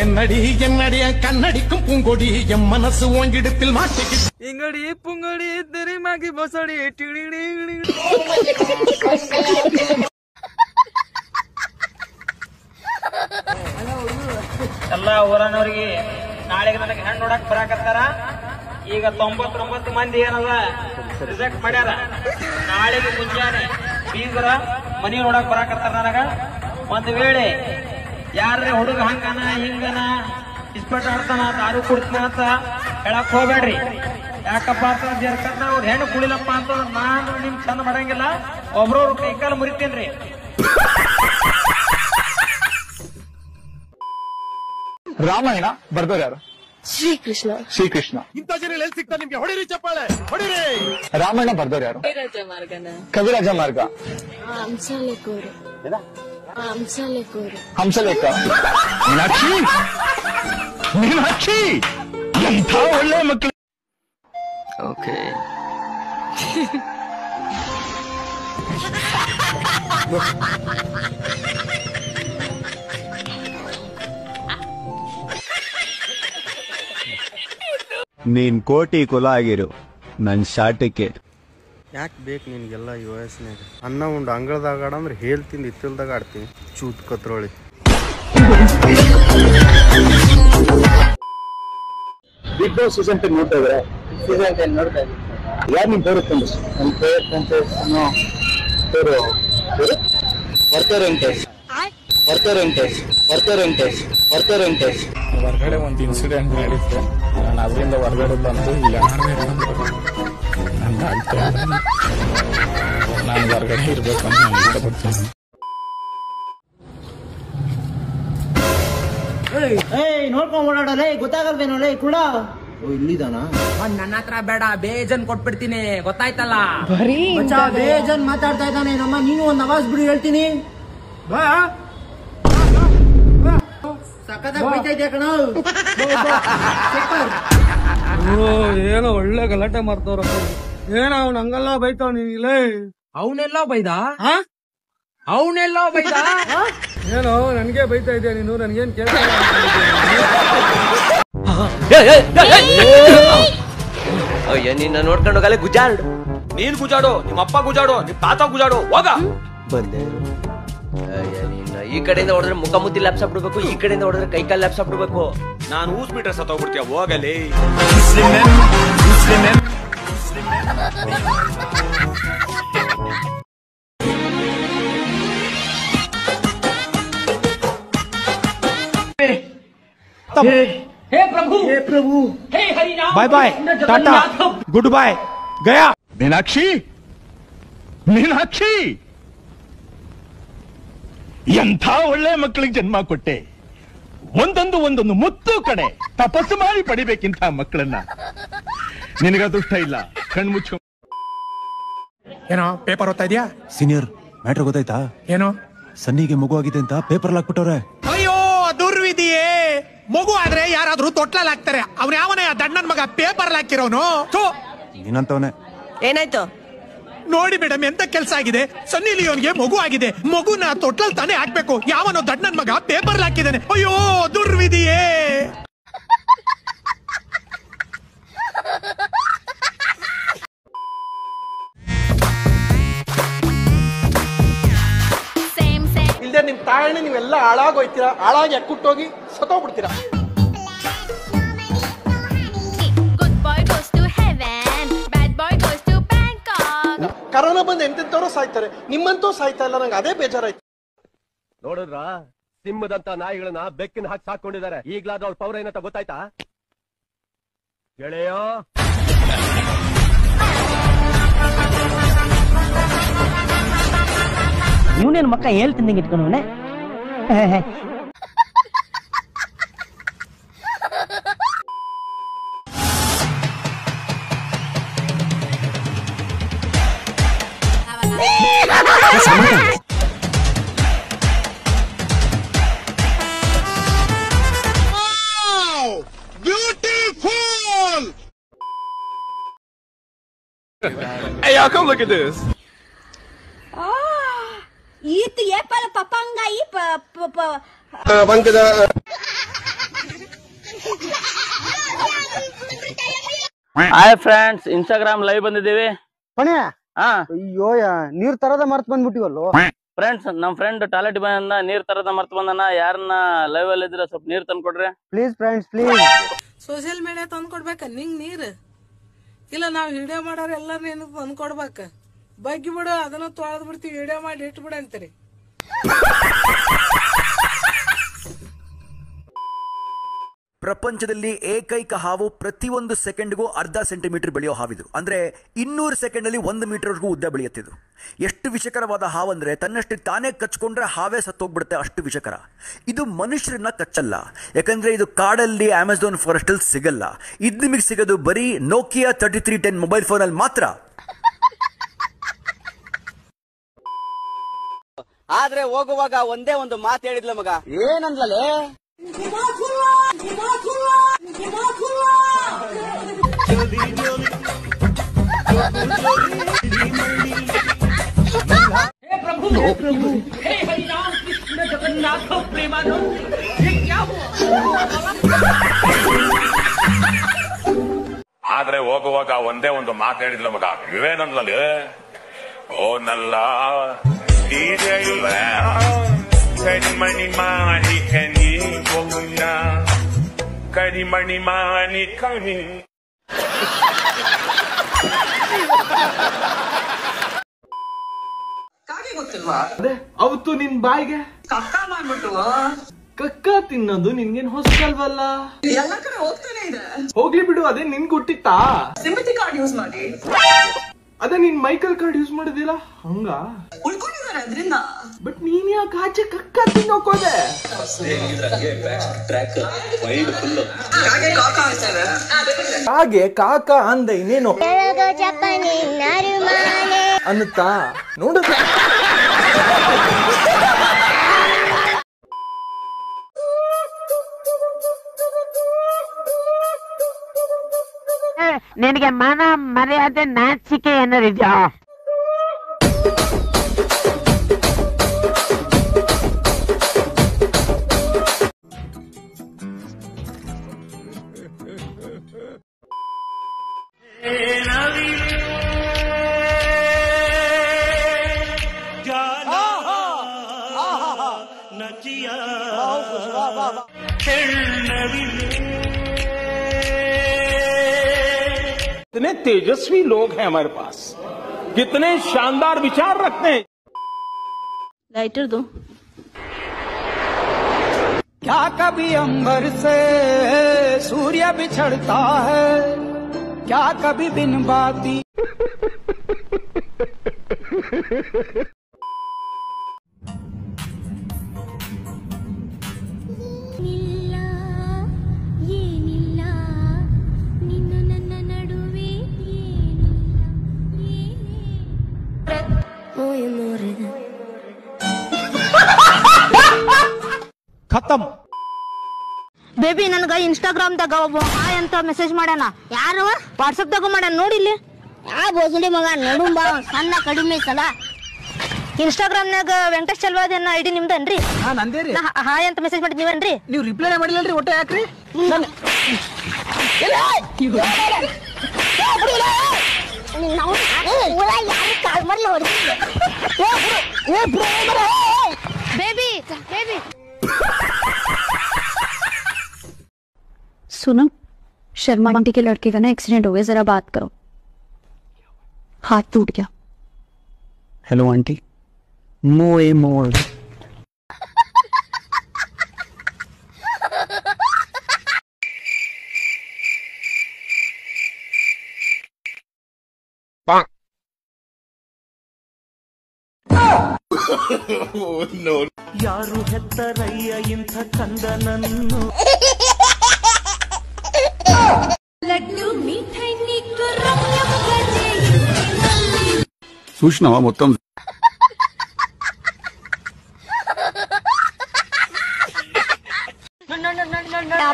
என்னடி என்னடிய கண்ணடிக்கும் பூங்கொடி எம் மனசு ஓங்கிடத்தில் மாட்டிக்கிட்டு इंगड़ी पुंगड़ी तेरी माँ की बसड़ी ಎಲ್ಲ ಊರನವ್ರಿಗೆ ನಾಳೆಗೆ ನನಗೆ ಹೆಣ್ಣು ನೋಡಕ್ ಬರಾಕತ್ತಾರ. ಈಗ 99 ಮಂದಿ ಏನದ ರಿಜೆಕ್ಟ್ ಮಾಡ್ಯಾರ. ನಾಳೆಗೆ ಮುಂಜಾನೆ ಬೀಗರ ಮನಿ ನೋಡಕ್ ಬರಾಕತ್ತಾರ. ನನಗ ಒಂದ್ ವೇಳೆ ಯಾರೇ ಹುಡುಗ ಹಂಗನ ಹಿಂಗನ ಇಸ್ಪೆಟ್ ಆಡ್ತಾನ ದಾರು ಕುಡ್ತಾನ ಅಂತ ಹೇಳಕ್ ಹೋಗ್ಬೇಡ್ರಿ. ಯಾಕಪ್ಪ ಅಂತ ಜರ್ಕತ್ತ ಅವ್ರ ಹೆಣ್ಣು ಕುಡಿಲಪ್ಪ ಅಂತ ನಾನು ನಿಮ್ ಚಂದ ಮಾಡಂಗಿಲ್ಲ. ಒಬ್ರವ್ರ ಕೈಕಾಲ ಮುರಿತೇನ್ರಿ. ರಾಮಾಯಣ ಬರ್ದವ್ರು ಯಾರು? ಶ್ರೀಕೃಷ್ಣ. ಶ್ರೀಕೃಷ್ಣ. ಇಂಥ ಜನ ಎಲ್ಲಿ ಸಿಗ್ತಾರೆ ನಿಮ್ಗೆ? ಹೊಡಿರಿ ಚಪ್ಪಾಳೆ ಹೊಡಿರಿ. ರಾಮಾಯಣ ಬರ್ದವ್ರು ಯಾರು? ಕವಿರಾಜ ಮಾರ್ಗ. ಹಂಸಲೇಖರು. ಹಂಸಲೇಖ. ಮೀನಾಕ್ಷಿ ಮೀನಾಕ್ಷಿ ಎಂಥ ಒಳ್ಳೆ ಮಕ್ಕಳು. ओके ನೀನ್ ಕೋಟಿ ಕುಲ ಆಗಿರು ನನ್ ಶಾಟಕ್ಕೆ. ಯಾಕೆ ಬೇಕು ನಿನ್ಗೆಲ್ಲ ಈ ವಯಸ್ಸಿನಾಗ? ಅನ್ನ ಉಂಡು ಅಂಗಳದಾಗ ಆಡಂದ್ರೆ ಹೇಳ್ತೀನಿ, ಇತ್ತಲ್ದಾಗ ಆಡ್ತೀನಿ. ಚೂತ್ ಕತ್ರೋಳಿ. ಬಿಗ್ ಬಾಸ್ ಸೀಸನ್ 10 ನೋಡ್ತಾ ಇದ್ರೆ? ಸೀಸನ್ 10 ನೋಡ್ತಾ ಇದ್ದೀನಿ. ಯಾರು ನಿಮ್ ಫೇವ್ರೆಟ್ ಕಂಟೆಸ್ಟ್? ನನ್ನ ಫೇವ್ರೆಟ್ ಕಂಟೆಸ್ಟ್ ಹೊರಗಡೆ ಒಂದು ಇನ್ಸಿಡೆಂಟ್ ನಡೀತು. ನಾನು ಅದರಿಂದ ಹೊರಗಡೆ ಬಂದು ನಾನು ಹೊರಗಡೆ ಇರ್ಬೇಕು ಅಂತ ನಾನು ಇಷ್ಟಪಡ್ತೀನಿ. ನೋಡ್ಕೊಂಡ್ ಓಡಾಡಲ್ಲ, ಗೊತ್ತಾಗಲ್ವೇನೋ ಕೂಡ. ಇಲ್ಲಿದಾನ? ನನ್ನ ಹತ್ರ ಬೇಡ, ಬೇಜನ್ ಕೊಟ್ಬಿಡ್ತೀನಿ, ಗೊತ್ತಾಯ್ತಲ್ಲ? ಬೇಜನ್ ಮಾತಾಡ್ತಾ ಇದ್ದಾನೆ ನಮ್ಮ. ನೀನು ಒಂದ್ ಅವಾಜ್ ಬಿಡಿ ಹೇಳ್ತೀನಿ. ಏನೋ ಒಳ್ಳೆ ಗಲಾಟೆ ಮಾಡ್ತವ್ರಪ್ಪ. ಏನ ಅವ್ನ ಹಂಗೆಲ್ಲ ಬೈತಾವ್ ನೀನಿಲ್ಲ? ಅವನೆಲ್ಲ ಬೈದ? ಅವನೆಲ್ಲ ಬೈದ? ಏನೋ ನನ್ಗೆ ಬೈತಾ ಇದೆಯಾ ನೀನು? ನನ್ಗೇನ್ ಕೇಳ? ಅಯ್ಯ ನಿನ್ನ ನೋಡ್ಕೊಂಡು ಹೋಗಲ್ಲ. ಗುಜಾಡು ನೀನ್ ಗುಜಾಡು, ನಿಮ್ಮ ಅಪ್ಪ ಗುಜಾಡು, ನಿಮ್ ತಾತ ಗುಜಾಡು. ಹೋಗ ಬಂದೆ. ಅಯ್ಯ ನಿನ್ನ ಈ ಕಡೆಯಿಂದ ಹೊಡೆದ್ರೆ ಮುಖ ಮುತ್ತಿ ಲ್ಯಾಪ್ಸಾಪ್ ಬಿಡ್ಬೇಕು, ಈ ಕಡೆಯಿಂದ ಹೊಡೆದ್ರೆ ಕೈ ಕಾಲ್ ಲ್ಯಾಪ್ಸಾಪ್ ಬಿಡ್ಬೇಕು. ನಾನು ಊಸ್ ಬಿಟ್ರೆ ಸತ್ತೋಗ್ಬಿಡ್ತೀಯ. ಹೋಗಲಿ. हे प्रभु हे हरिनाम. Bye bye, tata, goodbye, गया. ಮೀನಾಕ್ಷಿ ಮೀನಾಕ್ಷಿ ಎಂಥ ಒಳ್ಳೆ ಮಕ್ಕಳಿಗೆ ಜನ್ಮ ಕೊಟ್ಟೆ. ಒಂದೊಂದು ಮುತ್ತು ಕಡೆ ತಪಸ್ಸು ಮಾಡಿ ಪಡಿಬೇಕಿಂತ ಮಕ್ಕಳನ್ನ. ನಿನಗದುಷ್ಟ ಇಲ್ಲ. ಕಣ್ಮುಚ್ಚು. ಏನೋ ಪೇಪರ್ ಓದ್ತಾ ಇದೆಯಾ? ಸೀನಿಯರ್ ಮ್ಯಾಟ್ರ್ ಗೊತ್ತಾಯ್ತಾ? ಏನೋ ಸನ್ನಿಗೆ ಮಗು ಆಗಿದೆ ಅಂತ ಪೇಪರ್ ಹಾಕ್ಬಿಟ್ಟವ್ರೆ. ಅಯ್ಯೋ ದುರ್ವಿಧಿಯೇ. ಮಗು ಆದ್ರೆ ಯಾರಾದ್ರೂ ತೊಟ್ಲಲ್ಲಿ ಹಾಕ್ತಾರೆ. ಅವ್ನ ಯಾವನೇ ಆ ದಣ್ಣನ್ ಮಗ ಪೇಪರ್ ಹಾಕಿರೋನು. ನೀನಂತವನೇ. ಏನಾಯ್ತು ನೋಡಿ ಮೇಡಮ್, ಎಂತ ಕೆಲಸ ಆಗಿದೆ. ಸನ್ನಿ ಲಿಯೋನ್ಗೆ ಮಗು ಆಗಿದೆ. ಮಗುನ ತೊಟ್ಲಲ್ಲಿ ತಾನೇ ಹಾಕ್ಬೇಕು. ಯಾವನೋ ದಣ್ಣನ್ ಮಗ ಪೇಪರ್ ಹಾಕಿದ್ದಾನೆ. ಅಯ್ಯೋ ದುರ್ವಿಧಿಯೇ. ಇಲ್ದೇ ನಿಮ್ ತಾಯಣ್ಣ ನೀವೆಲ್ಲ ಹಾಳಾಗೋಯ್ತೀರಾ. ಹಾಳಾಗಿ ಅಕ್ಕುಟ್ಟೋಗಿ ಸತ್ತೋಗ್ಬಿಡ್ತೀರಾ. ಕರೋನಾ ಬಂದು ಎಂತೆಂತವ್ರು ಸಾಯ್ತಾರೆ, ನಿಮ್ಮಂತೂ ಸಾಯ್ತಾ ಇಲ್ಲ. ನಂಗೆ ಅದೇ ಬೇಜಾರಾಯ್ತು. ನೋಡಿದ್ರ ಸಿಂಹದಂತ ನಾಯಿಗಳನ್ನ ಬೆಕ್ಕಿನ ಹಾಕಿ ಸಾಕೊಂಡಿದ್ದಾರೆ. ಈಗ್ಲಾದ್ರೂ ಅವ್ರ ಪವರ್ ಏನಂತ ಗೊತ್ತಾಯ್ತಾ ಗೆಳೆಯ? ಇವನೇನು ಮಕ್ಕ ಹೇಳ್ತಿದ್ದಂಗೆ ಇಟ್ಕೊಂಡವನೆ. Beautiful! Hey, y'all, come look at this. Itu ya para papangga ipa Bangkada hi friends, Instagram live ಬಂದಿದ್ದೀವಿ. ಪಣ್ಯ ಹಾ ಅಯ್ಯೋ ನೀರ್ ತರದ ಮರ್ತ್ ಬಂದ್ಬಿಟ್ಟಿವಲ್ಲೋ. ಫ್ರೆಂಡ್ಸ್, ನಮ್ ಫ್ರೆಂಡ್ ಟಾಯ್ಲೆಟ್ ಬಂದ ನೀರ್ ತರದ ಮರ್ತ್ ಬಂದನ. ಯಾರನ್ನ ಲೈವ್ ಅಲ್ಲಿ ಇದ್ರೆ ಸ್ವಲ್ಪ ನೀರ್ ತಂದ್ ಕೊಡ್ರಿ please friends please. Social media ತಂದ್ ಕೊಡ್ಬೇಕ ನಿಂಗ್ ನೀರ್ ಇಲ್ಲ, ನಾವ್ ವಿಡಿಯೋ ಮಾಡೋರ್ ಎಲ್ಲಾರು ನೀನು ತಂದ್ ಕೊಡ್ಬೇಕ. ಬಗ್ಗಿ ಬಿಡು, ಅದನ್ನ ತೊಳೆದ್ ಬಿಡ್ತೀವಿ, ವಿಡಿಯೋ ಮಾಡಿ ಇಟ್ಟು ಬಿಡ ಅಂತೀರಿ. ಪ್ರಪಂಚದಲ್ಲಿ ಏಕೈಕ ಹಾವು ಪ್ರತಿಯೊಂದು ಸೆಕೆಂಡ್ಗೂ ಅರ್ಧ ಸೆಂಟಿಮೀಟರ್ ಬೆಳೆಯೋ ಹಾವಿದು. ಅಂದ್ರೆ 200 ಸೆಕೆಂಡಲ್ಲಿ 1 ಮೀಟರ್ವರೆಗೂ ಉದ್ದ ಬೆಳೆಯುತ್ತಿದ್ದು. ಎಷ್ಟು ವಿಷಕರವಾದ ಹಾವಂದ್ರೆ ತನ್ನಷ್ಟು ತಾನೇ ಕಚ್ಕೊಂಡ್ರೆ ಹಾವೇ ಸತ್ತೋಗ್ಬಿಡುತ್ತೆ, ಅಷ್ಟು ವಿಷಕರ. ಇದು ಮನುಷ್ಯರನ್ನ ಕಚ್ಚಲ್ಲ, ಯಾಕಂದ್ರೆ ಇದು ಕಾಡಲ್ಲಿ ಅಮೆಝಾನ್ ಫಾರೆಸ್ಟ್ ಅಲ್ಲಿ ಸಿಗಲ್ಲ. ಇದು ನಿಮಗೆ ಸಿಗೋದು ಬರೀ ನೋಕಿಯಾ 3310 ಮೊಬೈಲ್ ಫೋನ್ ಅಲ್ಲಿ ಮಾತ್ರ. ಆದ್ರೆ ಹೋಗುವಾಗ ಒಂದೇ ಒಂದು ಮಾತು ಹೇಳಿದ್ಲ ಮಗ. ಏನಂದ್ಲೇ? ಆದ್ರೆ ಹೋಗುವಾಗ ಒಂದೇ ಒಂದು ಮಾತು ಹೇಳಿದ್ಲ ಮಗ. ಇವೇನಂದ್ಲೇ? ಓ ನಲ್ಲ ಕರಿಮಣಿ ಮಾರಿ ಕನಿ ಗೋವಿಂದ, ಕರಿಮಣಿ ಮಾರಿ ಕನಿ. ಕಾಗೆ ಗೊತ್ತಿಲ್ವಾ? ಅವತ್ತು ನಿನ್ ಬಾಯಿಗೆ ಕಕ್ಕ ಮಾಡ್ಬಿಟ್ಟು ಕಕ್ಕ ತಿನ್ನೋದು ನಿನ್ಗೇನ್ ಹೊಸಲ್ವಲ್ಲ? ಎಲ್ಲ ಕಡೆ ಹೋಗ್ತಾನೆ ಇದೆ. ಹೋಗ್ಲಿ ಬಿಡು, ಅದೇ ನಿನ್ ಕೊಟ್ಟಿತ್ತಾ? ಸಿಂಪತಿ ಕಾರ್ಡ್ ಯೂಸ್ ಮಾಡಿ. ಅದೇ ನಿನ್ ಮೈಕಲ್ ಕಾರ್ಡ್ ಯೂಸ್ ಮಾಡುದಿಲ್ಲ ಹಂಗ ಉಳ್ಕೊಂಡಿದ್ದಾರೆ ಅದ್ರಿಂದ. ಬಟ್ ನೀನ್ ಯಾಕೆ ಆಚೆ ಕಕ್ಕ ತಿನ್ನೋಕೋದೆ? ಹಾಗೆ ಕಾಕ ಅಂದ ಇನ್ನೇನು ಅನ್ನುತ್ತಾ ನೋಡು. ನಿನಗೆ ಮಾನ ಮರ್ಯಾದೆ ನಾಚಿಕೆ ಏನಾರಿದ್ಯಾ? कितने तेजस्वी लोग हैं हमारे पास, कितने शानदार विचार रखते हैं. लाइटर दो. क्या कभी अंबर से सूर्य बिछड़ता है, क्या कभी बिन बाती. ಖತಮ್. ಬೇಬಿ ನನ್ಗ ಇನ್ಸ್ಟಾಗ್ರಾಮ್ ದಾಗ ಒಬ್ಬ ಹಾಯ್ ಅಂತ ಮೆಸೇಜ್ ಮಾಡ್ಯಾನ. ಯಾರು? ವಾಟ್ಸಪ್ ದಾಗ ಮಾಡ್ಯಾನ ನೋಡಿಲ್ಲಿ. ಯಾ ಬೋಸುಡಿ ಮಗ ನಡುಂಬ ಸಣ್ಣ ಕಡಿಮೆ ಸಲ. ಇನ್ಸ್ಟಾಗ್ರಾಮ್ ನಾಗ ವೆಂಕಟೇಶ್ ಚಲ್ವಾದಿ ಅನ್ನೋ ಐಡಿ ನಿಮ್ದನ್ರಿ? ನಂದೇರಿ. ಹಾಯ್ ಅಂತ ಮೆಸೇಜ್ ಮಾಡಿದ್ ನೀವನ್ರಿ? ನೀವು ರಿಪ್ಲೈ ಮಾಡಿಲ್ಲಲ್ರಿ, ಒಟ್ಟ ಯಾಕ್ರಿ? बेबी बेबी सुनो, शर्मा आंटी के लड़के का ना एक्सीडेंट हो गया, जरा बात करो. हाथ टूट गया. Hello aunty. मोए मोर. No. ಯಾರು ಹೆತ್ತರಯ್ಯ ಇಂಥ ಕಂದನನ್ನು. చూసినావా మొత్తం?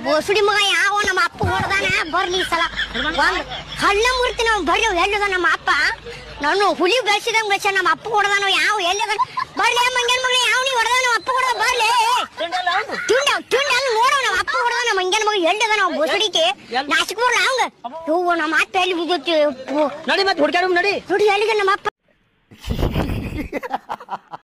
ಬೋಸುಡಿ ಮಗ ಯಾವ ನಮ್ಮ ಅಪ್ಪ ಹೊಡೆದಾನ ಬರ್ಲಿ ಸಲ ಒಂದ್ ಹಳ್ಳ ಮೂರ್ತಿ ನಾವು ಬರ್ಲಿ ಎಲ್ಲದ ನಮ್ಮ ಅಪ್ಪ. ನಾನು ಹುಲಿ ಬೆಳೆಸಿದಂಗ ಬೆಳೆಸ ನಮ್ಮ ಅಪ್ಪ ಹೊಡೆದಾನು ಯಾವ ಎಲ್ಲದ ಬರ್ಲಿ ಮಂಗನ ಮಗ ಯಾವ ನೀ ಹೊಡೆದ ನಮ್ಮ ಅಪ್ಪ ಹೊಡೆದ ಬರ್ಲಿ ತುಂಡ ತುಂಡ ನೋಡೋ ನಮ್ಮ ಅಪ್ಪ ಹೊಡೆದ ನಮ್ಮ ಮಂಗನ ಮಗ ಎಲ್ಲಿಗ ನಾವು ಬೋಸಡಿಕೆ ನಾಚಿಕ್ ಬರ್ಲ ಹಂಗ ಹೂವು ನಮ್ಮ ಅಪ್ಪ ಎಲ್ಲಿ ಬಿದ್ದೈತಿ ನಡಿ ಮತ್ತೆ ಹುಡ್ಕ್ಯಾಡ ನಡಿ ನೋಡಿ ಎಲ್ಲಿಗೆ ನಮ್ಮ ಅಪ್ಪ